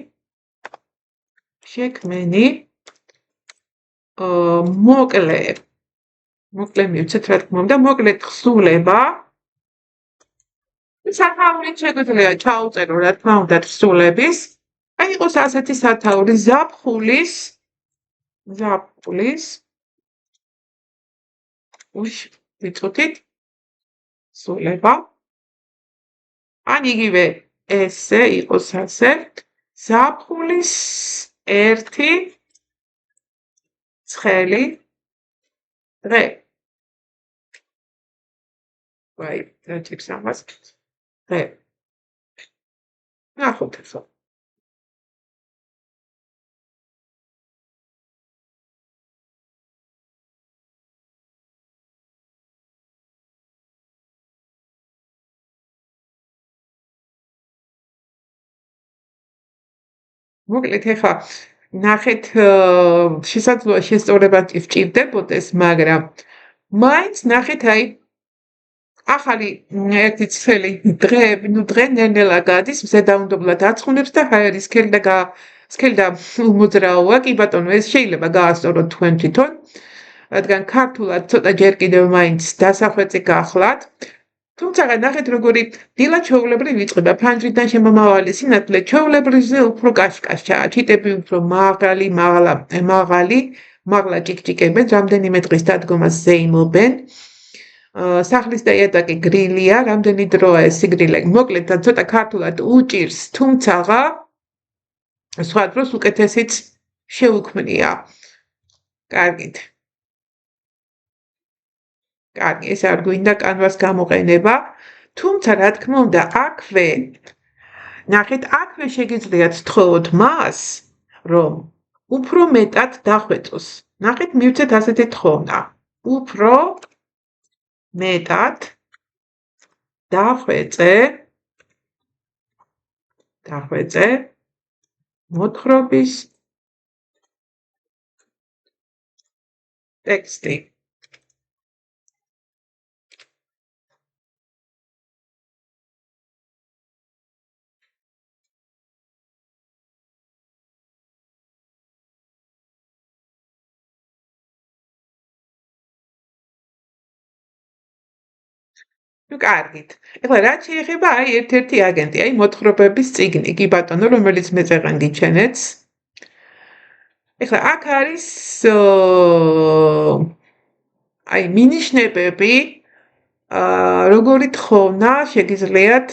მოკლე მივცეთ რა თქმა უნდა, მოკლედ ხსულება. სათაურით შეგვიძლია ჩაუწერო რა თქმა უნდა ხსულების. აი იყოს ასეთი სათაური ზაფხულის ვიწუთით ხსულება. ან იგივე ესე იყოს ასე ზაფხულის 1 ცხელი დღე. ვაი, დაჭირს ამას. დღე. ნახოთ ახლა. მოკლედ ახლა ნახეთ შესაძლოა შესწორებად ვჭირდებოდეს, მაგრამ მაინც ნახეთ აი ახალი ერთი ცხელი დღეები, ნუ დღე ნელ-ნელა გადის, მზედაუნდობლად აცხუნებს და ჰაერის სქელი და უმოძრაოა, კი ბატონო, ეს შეიძლება გაასწოროთ თქვენ თვითონ, რადგან ქართულად ცოტა ჯერ კიდევ მაინც დასახვეწი გახლავთ. თუმცა ნახეთ როგორი დილა ჩვეულებრივ იწყება, ფანჯრიდან შემომავალი სინათლე ჩვეულებრივზე უფრო კაშკაშაა, თითები უფრო მაღლა ჭიკჭიკებენ, რამდენიმე დღის დადგომას ზეიმობენ. სახლის და იატაკი გრილია, რამდენი დროა ეს სიგრილე. მოკლედ ცოტა ქართულად უჭირს, თუმცა სხვა დროს უკეთესიც შეუქმნია. კარგით. კარგი, ეს არ გვინდა კანვას გამოყენება, თუმცა რა თქმა უნდა, აქვე ნახეთ, აქვე შეგიძლიათ თხოვოთ მას, რომ უფრო მეტად დახვეწოს. ნახეთ, მივცეთ ასეთი თხოვნა. უფრო მეტად დახვეწე მოთხრობის ტექსტი. ნუ კარგით. ეხლა რაც შეეხება აი ერთ-ერთი აგენტი, აი მოთხრობების წიგნი, კი ბატონო, რომელიც მე წეღან გიჩენეც. ეხლა აქ არის აი მინიშნებები, როგორი თხოვნა შეგიძლიათ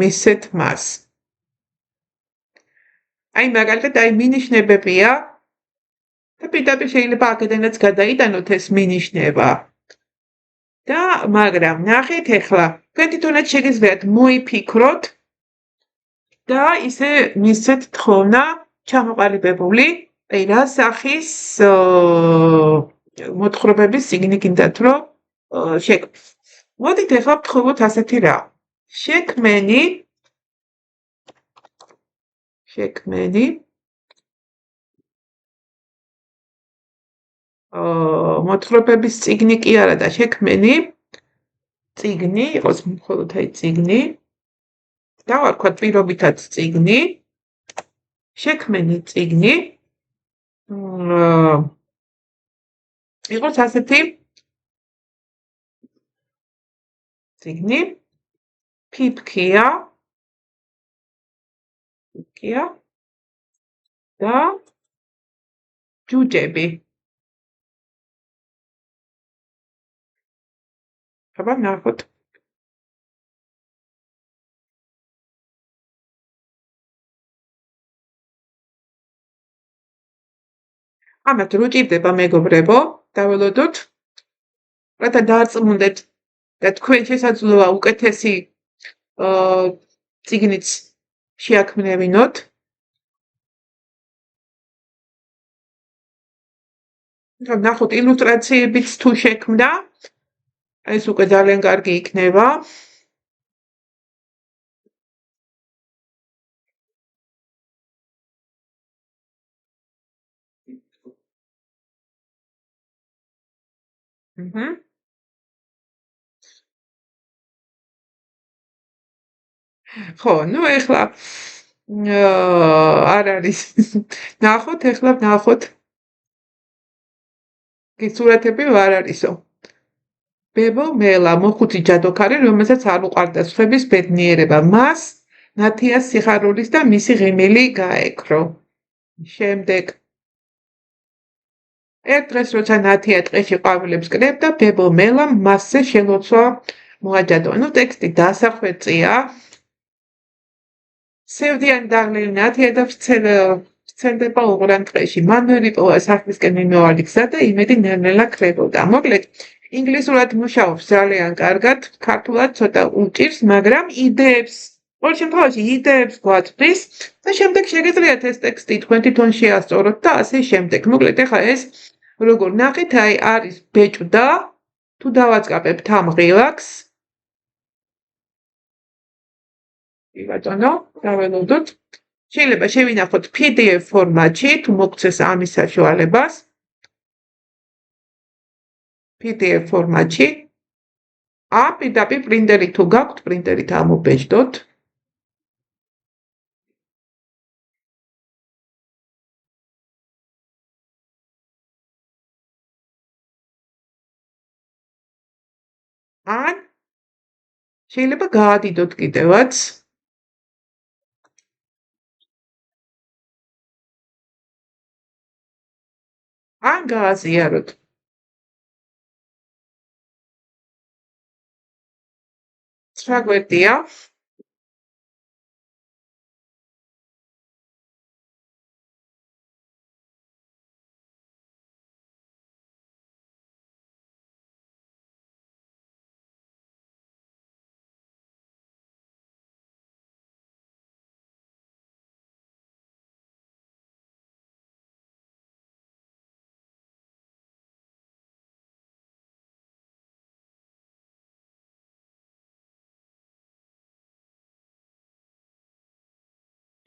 მისცეთ მას. აი მაგალითად აი მინიშნებებია და პირდაპირ შეიძლება აქედანაც გადაიტანოთ ეს მინიშნება. და მაგრამ ნახეთ ეხლა, თქვენ თვითონაც შეგიძლიათ მოიფიქროთ და ისე მისცეთ თხოვნა ჩამოყალიბებული, აი რა სახის მოთხრობების წიგნი გინდათ რომ შექმნათ. მოდით ეხლა ვთხოვოთ ასეთი რა. შექმენი მოთხრობების წიგნი კი არა და შექმენი წიგნი, იყოს მხოლოდ აი წიგნი. დავარქვათ პირობითად წიგნი. შექმენი წიგნი. იყოს ასეთი წიგნი. ფიფქია და ჯუჯები. აბა ნახოთ. ამათ რო ჭირდება მეგობრებო, დაველოდოთ. რათა დაარწმუნდეთ და თქვენ შესაძლოა უკეთესი წიგნიც შეაქმნევინოთ. ნახოთ ილუსტრაციებიც თუ შექმნა, ეს უკვე ძალიან კარგი იქნება. ხო, ნუ ეხლა არ არის. ნახოთ, ეხლა ნახოთ. სურათები არ არისო. ბებო მელა მოხუცი ჯადოქარი, რომელსაც არ უყვარდა სხვების ბედნიერება. მას ნათიას სიხარულის და მისი ღიმილი გაეკრო. შემდეგ ერთ დღეს როცა ნათია ტყეში ყვავილებს კრებდა, ბებო მელამ მასზე შელოცვა მოაჯადო. ნუ ტექსტი დასახვეწია. სევდიანი დაღლილი ნათია და ვრცელდება უღრან ტყეში. მან ვერ იპოვა საქმისკენ მიმავალი გზა და იმედი ნელ-ნელა ქრებოდა. მოკლედ, ინგლისურად მუშაობს ძალიან კარგად, ქართულად ცოტა უჭირს, მაგრამ იდეებს, ყოველ შემთხვევაში იდეებს გვაწვდის და შემდეგ შეგიძლიათ ეს ტექსტი თქვენ თვითონ შეასწოროთ და ასე შემდეგ. მოკლედ, ეხლა ეს როგორ ნახეთ, აი არის ბეჭდა, თუ დავაწყაბებთ ამ ღილაკს. კი ბატონო, დაველოდოთ. შეიძლება შევინახოთ PDF ფორმატში, თუ მოგცეს ამის საშუალებას. PDF ფორმატში. პირდაპირ პრინტერი თუ გაქვთ, პრინტერით ამობეჭდოთ. ან შეიძლება გაადიდოთ კიდევაც. ან გააზიაროთ. რა გვერდია?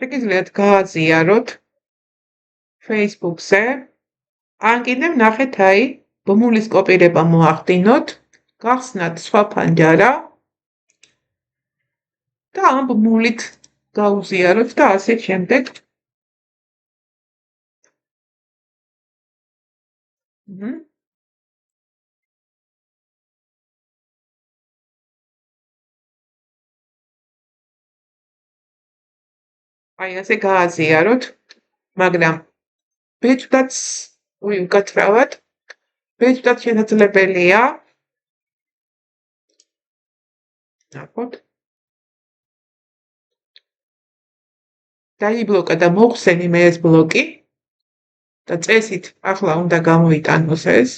შეგიძლიათ გააზიაროთ Facebook-ზე. ან კიდევ ნახეთ აი, ბმულის კოპირება მოახდინოთ, გახსნათ სხვა ფანჯარა და ამ ბმულით გაუზიაროთ და ასე შემდეგ. აი ასე გააზიაროთ, მაგრამ ბეჭდაც უკაცრავად, ბეჭდაც შესაძლებელია. ნახოთ. დაიბლოკა და მოხსენი მე ეს ბლოკი და წესით ახლა უნდა გამოიტანოს ეს.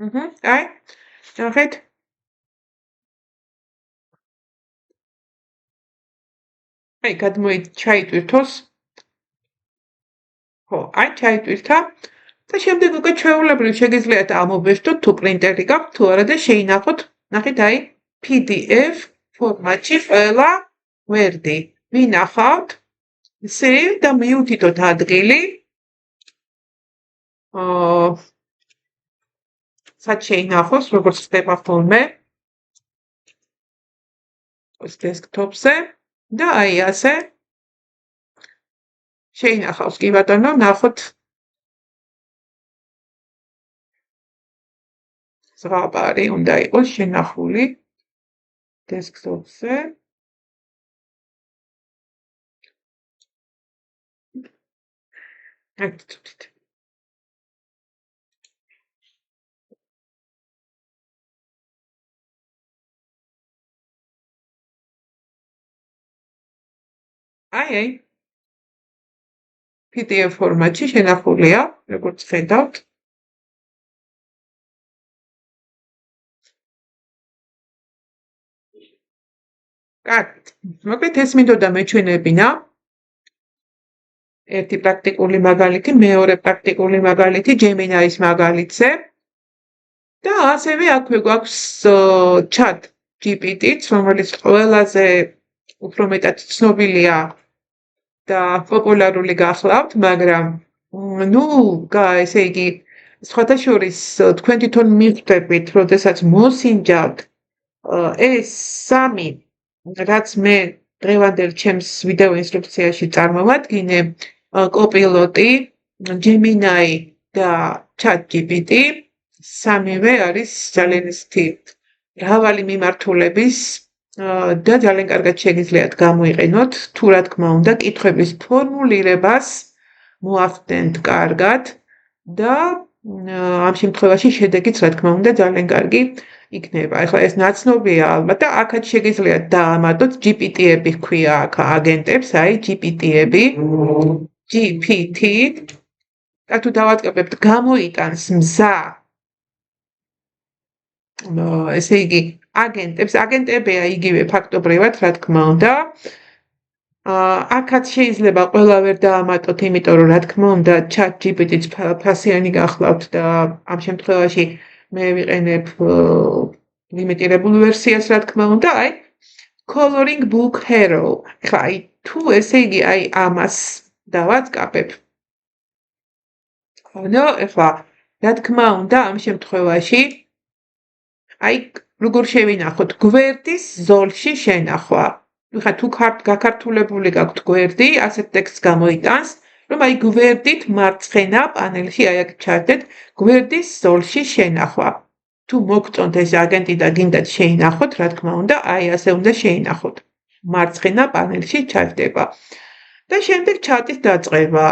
აი, ნახეთ. აი, ჩაიტვირთოს. ხო, აი ჩაიტვირთა და შემდეგ უკვე ჩვეულებრივ შეგიძლიათ ამობეჭდოთ თუ პრინტერი გაქვთ თუ არა და შეინახოთ. ნახეთ, აი PDF ფორმატში ყველა გვერდი. ვინახავთ save და მიუთითოთ ადგილი. სად შეინახოს, როგორც ხდება ხოლმე ეს დესკტოპზე და აი ასე შეინახავს. კი ბატონო, ნახოთ. ზღაპარი უნდა იყოს შენახული დესკტოპზე. აკეთებთ. აი PDF ფორმატში შენახულია, როგორც ხედავთ. კარგით. მოკლედ ეს მინდოდა მეჩვენებინა. ერთი პრაქტიკული მაგალითი, მეორე პრაქტიკული მაგალითი Gemini-ის მაგალითზე. და ასევე აქვე გვაქვს chat GPT-ც, რომელიც ყველაზე უფრო მეტად ცნობილია და პოპულარული გახლავთ, მაგრამ ესე იგი სხვათა შორის თქვენ თვითონ მიხვდებით, როდესაც მოსინჯავთ ეს სამი, რაც მე დღევანდელ ჩემს ვიდეო ინსტრუქციაში წარმოვადგინე, კოპილოტი, Gemini და chat GPT, სამივე არის ძალიან ისეთი მრავალი მიმართულების და ძალიან კარგად შეგიძლიათ გამოიყენოთ, თუ რა თქმა უნდა, კითხვების ფორმულირებას მოახდენთ კარგად და ამ შემთხვევაში შედეგიც რა თქმა უნდა ძალიან კარგი იქნება. ახლა ეს ნაცნობია ალბათ და აქაც შეგიძლიათ დაამატოთ GPT-ები ჰქვია აქ აგენტებს, აი GPT-ები, GPT და თუ დავატკბებთ გამოიტანს მზა ესე იგი აგენტებია იგივე ფაქტობრივად, რა თქმა უნდა. აქაც შეიძლება ყველა ვერ დაამატოთ, იმიტომ რომ რა თქმა უნდა, chat GPT-ც ფასიანი გახლავთ და ამ შემთხვევაში მე ვიყენებ ლიმიტირებულ ვერსიას, რა თქმა უნდა, აი Coloring Book Hero. ხა აი თუ ესე იგი აი ამას დავატკბებ. ანუ ეხლა რა თქმა უნდა, ამ შემთხვევაში აი როგორ შევინახოთ გვერდის ზოლში შენახვა. ხა თუ გაქართულებული გაქვთ გვერდი, ასეთ ტექსტს გამოიტანს, რომ აი გვერდით მარცხენა პანელში აი აქ ჩარდეთ გვერდის ზოლში შენახვა. თუ მოგწონთ ეს აგენტი და გინდათ შეინახოთ, რა თქმა უნდა, აი ასე უნდა შეინახოთ. მარცხენა პანელში ჩარდება. და შემდეგ ჩატის დაწყება.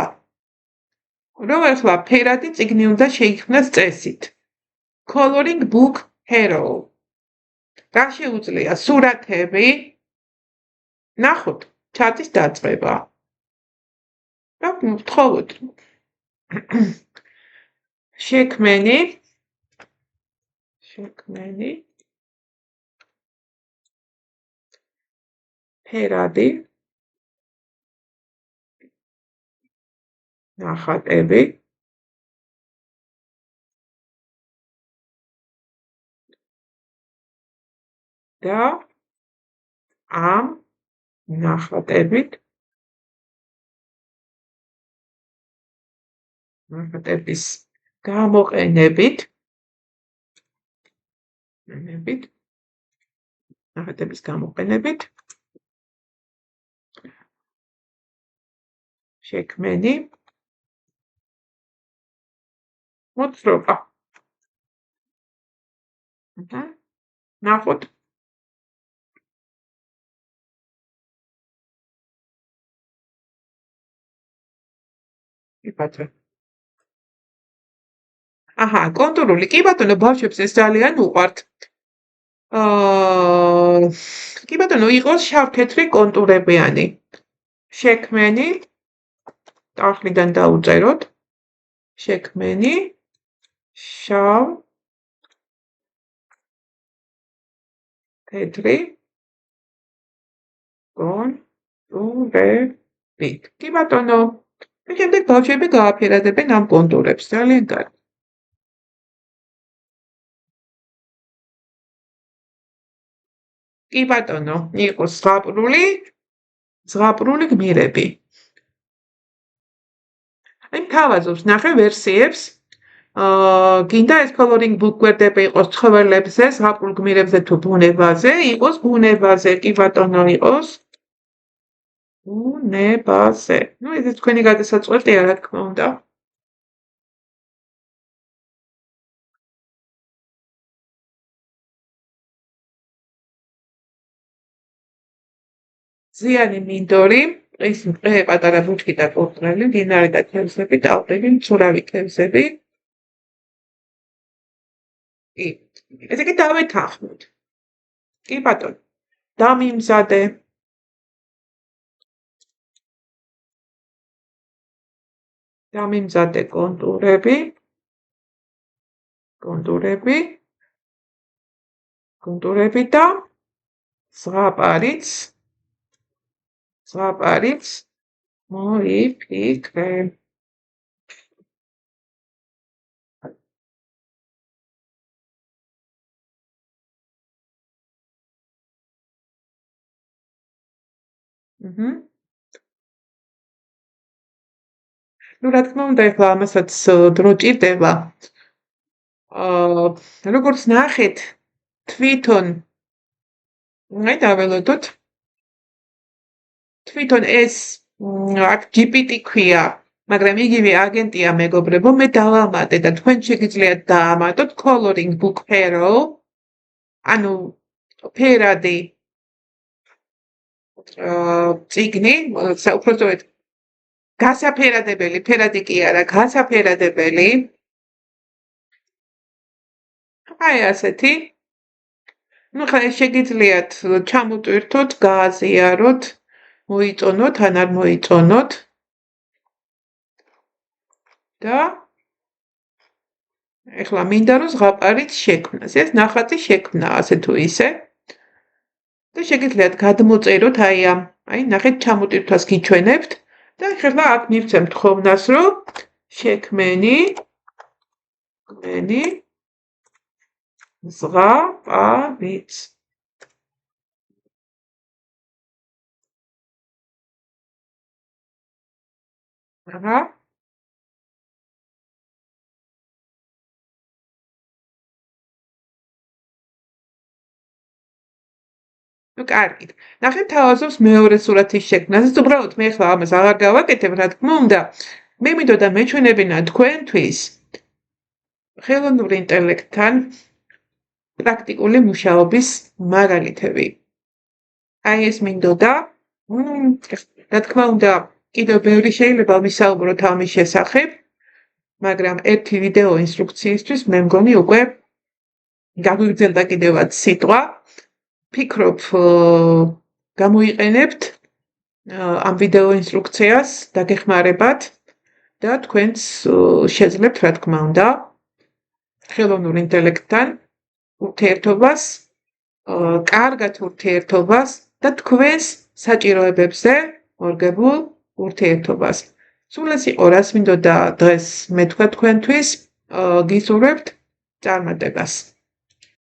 რომ ახლა ფერადი წიგნი უნდა შეიქმნას წესით. Coloring Book Hero. რა შეუძლია სურათები? ნახოთ, ჩატის დაწყება. რა ვთხოვოთ? შექმენი ფერადი ნახატები და ამ ნახატებით ნახატების გამოყენებით ნახატების გამოყენებით. შექმენი მოთხრობა. ნახოთ. კი ბატონო. აჰა, კონტურული. კი ბატონო, ბავშვებს ეს ძალიან უყვართ. კი ბატონო, იყოს შავ-თეთრი კონტურებიანი. შექმენი ტახლიდან დაუწეროთ. შექმენი შავ თეთრი კონტურები. კი ბატონო. შემდეგ ბავშვები გააფერადებენ ამ კონტურებს. ძალიან კარგი. კი ბატონო, იყოს ზღაპრული გმირები. აი თავაზობს ნახე ვერსიებს. გინდა ეს coloring book გვერდები იყოს ცხოველებზე, ზღაპრულ გმირებზე თუ ბუნებაზე, იყოს ბუნებაზე, კი ბატონო იყოს ბუნებაზე. ნუ ეს თქვენი გადასაწყვეტია, რა თქმა უნდა. ზიანი მინდორი, ის პატარა ბუჩქი და პორტრელი, მდინარე და თევზები, ტალღები, მცურავი თევზები. კი, ესე იგი დავეთანხმოთ. კი ბატონო, დამიმზადე. დამიმზადე კონტურები და ზღაპარიც მოიფიქრე. ნუ რა თქმა უნდა, ეხლა ამასაც დრო ჭირდება. როგორც ნახეთ, თვითონ აი დაველოდოთ. თვითონ ეს აქ GPT ქვია, მაგრამ იგივე აგენტია მეგობრებო, მე დავამატე და თქვენ შეგიძლიათ დაამატოთ coloring book hero, ანუ ფერადი წიგნი, უბრალოდ გასაფერადებელი, ფერადი კი არა, გასაფერადებელი. აი ასეთი. ნუ ხა შეგიძლიათ ჩამოტვირთოთ, გააზიაროთ, მოიწონოთ, ან არ მოიწონოთ. და ეხლა მინდა რომ ზღაპარიც შექმნას. ეს ნახატი შექმნა ასე თუ ისე. და შეგიძლიათ გადმოწეროთ აი ნახეთ ჩამოტვირთვას გიჩვენებთ და ეხლა აქ მივცემთ ხოვნას რომ შექმენი ზღაპარიც. აჰა. ნუ კარგით. ნახეთ თავაზობს მეორე სურათის შექმნას. ეს უბრალოდ მე ახლა ამას აღარ გავაკეთებ, რა თქმა უნდა. მე მინდოდა მეჩვენებინა თქვენთვის ხელოვნურ ინტელექტთან პრაქტიკული მუშაობის მაგალითები. აი ეს მინდოდა. რა თქმა უნდა, კიდევ ბევრი შეიძლება ვისაუბროთ ამის შესახებ, მაგრამ ერთი ვიდეო ინსტრუქციისთვის მე მგონი უკვე გაგვიგრძელდა კიდევაც სიტყვა. ფიქრობ გამოიყენებთ ამ ვიდეო ინსტრუქციას დაგეხმარებათ და თქვენც შეძლებთ, რა თქმა უნდა, ხელოვნურ ინტელექტთან ურთიერთობას, კარგად ურთიერთობას და თქვენს საჭიროებებზე მორგებულ ურთიერთობას. სულ ეს იყო, რაც მინდოდა დღეს მეთქვა თქვენთვის. გისურვებთ წარმატებას.